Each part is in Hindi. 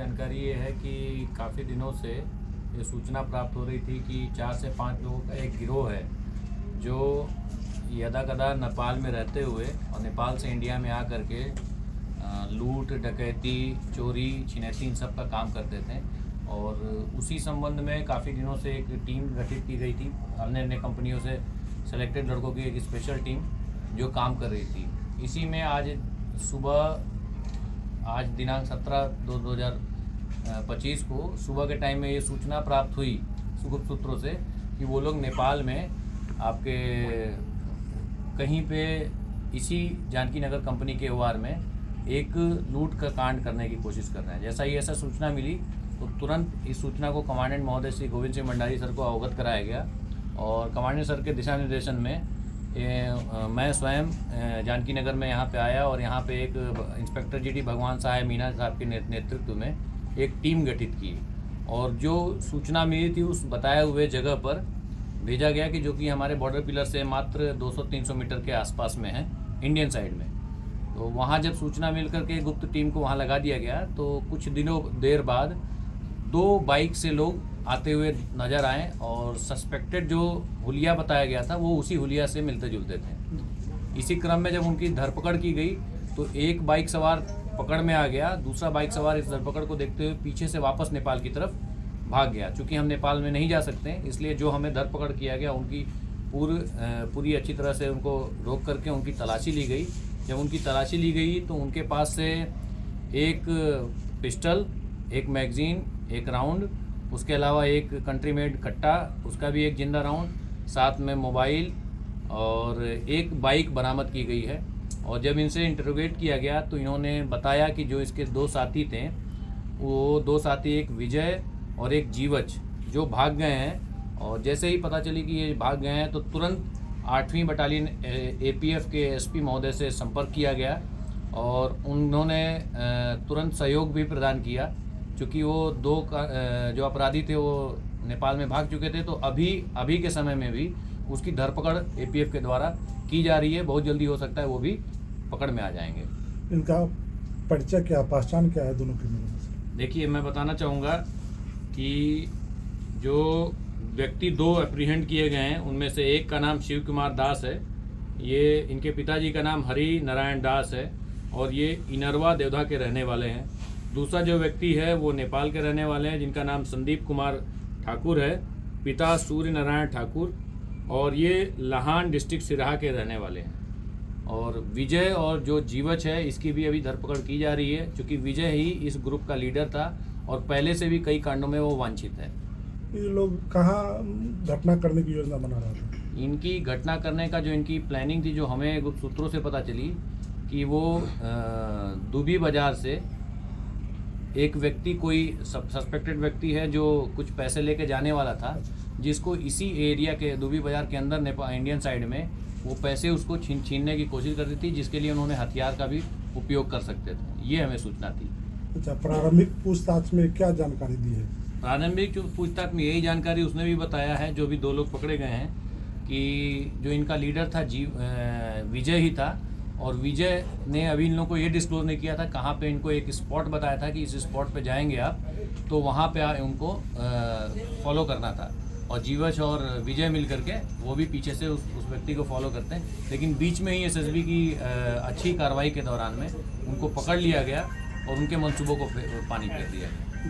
जानकारी ये है कि काफ़ी दिनों से ये सूचना प्राप्त हो रही थी कि 4 से 5 लोगों का एक गिरोह है जो यदाकदा नेपाल में रहते हुए और नेपाल से इंडिया में आकर के लूट, डकैती, चोरी, छिनैती इन सब का काम करते थे। और उसी संबंध में काफ़ी दिनों से एक टीम गठित की गई थी, अन्य अन्य कंपनियों से सेलेक्टेड लड़कों की एक स्पेशल टीम जो काम कर रही थी। इसी में आज दिनांक 17/2/2025 को सुबह के टाइम में ये सूचना प्राप्त हुई गुप्त सूत्रों से कि वो लोग नेपाल में आपके कहीं पे इसी जानकी नगर कंपनी के ओआर में एक लूट का कांड करने की कोशिश कर रहे हैं। जैसा ही ऐसा सूचना मिली तो तुरंत इस सूचना को कमांडेंट महोदय श्री गोविंद सिंह भंडारी सर को अवगत कराया गया और कमांडेंट सर के दिशा निर्देशन में मैं स्वयं जानकी नगर में यहाँ पे आया और यहाँ पे एक इंस्पेक्टर जीडी भगवान साहब मीना साहब के नेतृत्व में एक टीम गठित की और जो सूचना मिली थी उस बताए हुए जगह पर भेजा गया कि जो कि हमारे बॉर्डर पिलर से मात्र 200-300 मीटर के आसपास में है इंडियन साइड में। तो वहाँ जब सूचना मिल कर के गुप्त टीम को वहाँ लगा दिया गया तो कुछ दिनों देर बाद 2 बाइक से लोग आते हुए नज़र आए और सस्पेक्टेड जो हुलिया बताया गया था वो उसी हुलिया से मिलते जुलते थे। इसी क्रम में जब उनकी धरपकड़ की गई तो एक बाइक सवार पकड़ में आ गया, दूसरा बाइक सवार इस धरपकड़ को देखते हुए पीछे से वापस नेपाल की तरफ भाग गया। चूँकि हम नेपाल में नहीं जा सकते इसलिए जो हमें धरपकड़ किया गया उनकी पूरी अच्छी तरह से उनको रोक करके उनकी तलाशी ली गई। जब उनकी तलाशी ली गई तो उनके पास से एक पिस्टल, एक मैगज़ीन, एक राउंड, उसके अलावा एक कंट्री मेड कट्टा, उसका भी एक जिंदा राउंड, साथ में मोबाइल और एक बाइक बरामद की गई है। और जब इनसे इंटरोगेट किया गया तो इन्होंने बताया कि जो इसके 2 साथी थे वो 2 साथी एक विजय और एक जीवच जो भाग गए हैं। और जैसे ही पता चली कि ये भाग गए हैं तो तुरंत 8वीं बटालियन APF के SP महोदय से संपर्क किया गया और उन्होंने तुरंत सहयोग भी प्रदान किया। क्योंकि वो 2 जो अपराधी थे वो नेपाल में भाग चुके थे तो अभी के समय में भी उसकी धरपकड़ APF के द्वारा की जा रही है। बहुत जल्दी हो सकता है वो भी पकड़ में आ जाएंगे। इनका परिचय क्या, पहचान क्या है दोनों क्रिमिनल से? देखिए, मैं बताना चाहूँगा कि जो व्यक्ति 2 अप्रीहेंड किए गए हैं उनमें से एक का नाम शिव कुमार दास है, ये इनके पिताजी का नाम हरि नारायण दास है और ये इनरवा देवधा के रहने वाले हैं। दूसरा जो व्यक्ति है वो नेपाल के रहने वाले हैं जिनका नाम संदीप कुमार ठाकुर है, पिता सूर्य नारायण ठाकुर, और ये लाहान डिस्ट्रिक्ट सिराहा के रहने वाले हैं। और विजय और जो जीवच है इसकी भी अभी धरपकड़ की जा रही है क्योंकि विजय ही इस ग्रुप का लीडर था और पहले से भी कई कांडों में वो वांछित है। ये लोग कहाँ घटना करने की योजना बना रहे थे? इनकी घटना करने का जो इनकी प्लानिंग थी, जो हमें गुप्त सूत्रों से पता चली कि वो दुबी बाज़ार से एक व्यक्ति, कोई सस्पेक्टेड व्यक्ति है जो कुछ पैसे लेके जाने वाला था, जिसको इसी एरिया के दुबी बाज़ार के अंदर इंडियन साइड में वो पैसे उसको छीनने की कोशिश कर रही थी, जिसके लिए उन्होंने हथियार का भी उपयोग कर सकते थे। ये हमें सूचना थी। अच्छा, प्रारंभिक पूछताछ में क्या जानकारी दी है? प्रारंभिक पूछताछ में यही जानकारी उसने भी बताया है, जो भी 2 लोग पकड़े गए हैं, कि जो इनका लीडर था विजय ही था और विजय ने अभी इन लोगों को ये डिस्क्लोज नहीं किया था कहाँ पे। इनको एक स्पॉट बताया था कि इस स्पॉट पे जाएंगे आप, तो वहाँ पे उनको फॉलो करना था। और जीवच और विजय मिल करके वो भी पीछे से उस व्यक्ति को फॉलो करते हैं, लेकिन बीच में ही SSB की अच्छी कार्रवाई के दौरान में उनको पकड़ लिया गया और उनके मंसूबों को पानी फेर दिया।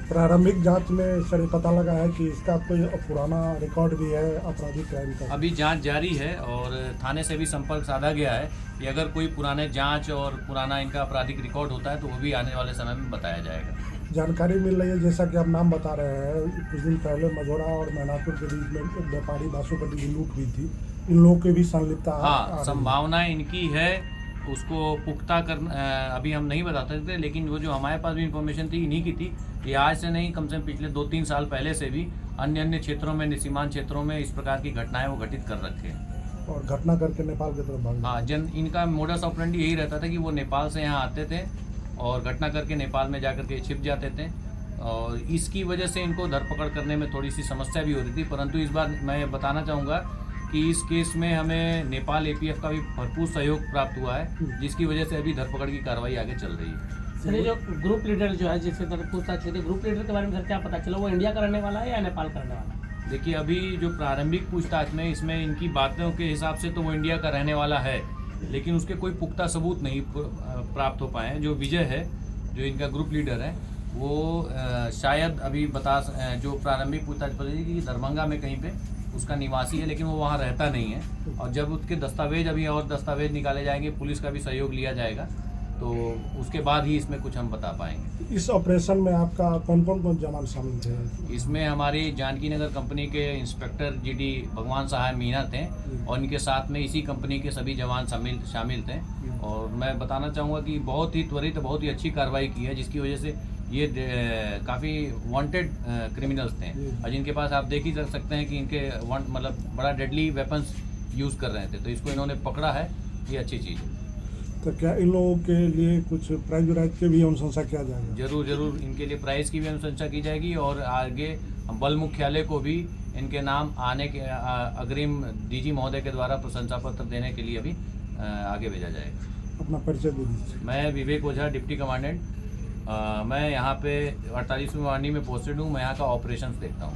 प्रारंभिक जांच में सर पता लगा है कि इसका कोई पुराना रिकॉर्ड भी है आपराधिक क्राइम का? अभी जांच जारी है और थाने से भी संपर्क साधा गया है कि अगर कोई पुराने जांच और पुराना इनका आपराधिक रिकॉर्ड होता है तो वो भी आने वाले समय में बताया जाएगा। जानकारी मिल रही है, जैसा कि आप नाम बता रहे हैं, कुछ दिन पहले मझौरा और मैनापुर के बीच में एक व्यापारी बासुपट्टी की लूट हुई थी, इन लोगों के भी संलिप्तता? हाँ, संभावना इनकी है, उसको पुख्ता कर अभी हम नहीं बता सकते, लेकिन वो जो हमारे पास भी इंफॉर्मेशन थी इन्हीं की थी। ये आज से नहीं, कम से कम पिछले 2-3 साल पहले से भी अन्य क्षेत्रों में, सीमांत क्षेत्रों में इस प्रकार की घटनाएं वो घटित कर रखे हैं और घटना करके नेपाल की तरफ भाग। हाँ, इनका मोडस ऑपरेंडी यही रहता था कि वो नेपाल से यहाँ आते थे और घटना करके नेपाल में जाकर के छिप जाते थे और इसकी वजह से इनको धरपकड़ करने में थोड़ी सी समस्या भी हो रही थी। परंतु इस बार मैं बताना चाहूँगा कि इस केस में हमें नेपाल APF का भी भरपूर सहयोग प्राप्त हुआ है, जिसकी वजह से अभी धरपकड़ की कार्रवाई आगे चल रही है। सर ये जो ग्रुप लीडर जो है जिससे सर पूछताछ की थी, ग्रुप लीडर के बारे में सर क्या पता चला, वो इंडिया का रहने वाला है या नेपाल का रहने वाला है? देखिए, अभी जो प्रारंभिक पूछताछ में इसमें इनकी बातों के हिसाब से तो वो इंडिया का रहने वाला है, लेकिन उसके कोई पुख्ता सबूत नहीं प्राप्त हो पाए हैं। जो विजय है, जो इनका ग्रुप लीडर है, वो शायद अभी जो प्रारंभिक पूछताछ पड़ी कि दरभंगा में कहीं पे उसका निवासी है, लेकिन वो वहाँ रहता नहीं है। और जब उसके दस्तावेज अभी और दस्तावेज निकाले जाएंगे, पुलिस का भी सहयोग लिया जाएगा, तो उसके बाद ही इसमें कुछ हम बता पाएंगे। इस ऑपरेशन में आपका कौन कौन जवान शामिल थे? इसमें हमारी जानकी नगर कंपनी के इंस्पेक्टर जीडी भगवान सहाय मीना थे, और इनके साथ में इसी कंपनी के सभी जवान शामिल थे। और मैं बताना चाहूँगा कि बहुत ही त्वरित, बहुत ही अच्छी कार्रवाई की है, जिसकी वजह से ये काफ़ी वांटेड क्रिमिनल्स थे, और जिनके पास आप देख ही सकते हैं कि इनके मतलब बड़ा डेडली वेपन्स यूज़ कर रहे थे, तो इसको इन्होंने पकड़ा है, ये अच्छी चीज़ है। तो क्या इन लोगों के लिए कुछ प्राइज व्राइज के भी अनुशंसा किया जाएगा? जरूर इनके लिए प्राइस की भी अनुशंसा की जाएगी, और आगे बल मुख्यालय को भी इनके नाम आने के अग्रिम डीजी महोदय के द्वारा प्रशंसा पत्र देने के लिए भी आगे भेजा जाएगा। अपना परिचय दे दीजिए। मैं विवेक ओझा, डिप्टी कमांडेंट। मैं यहाँ पे 48वीं वार्डी में पोस्टेड हूँ। मैं यहाँ का ऑपरेशंस देखता हूँ।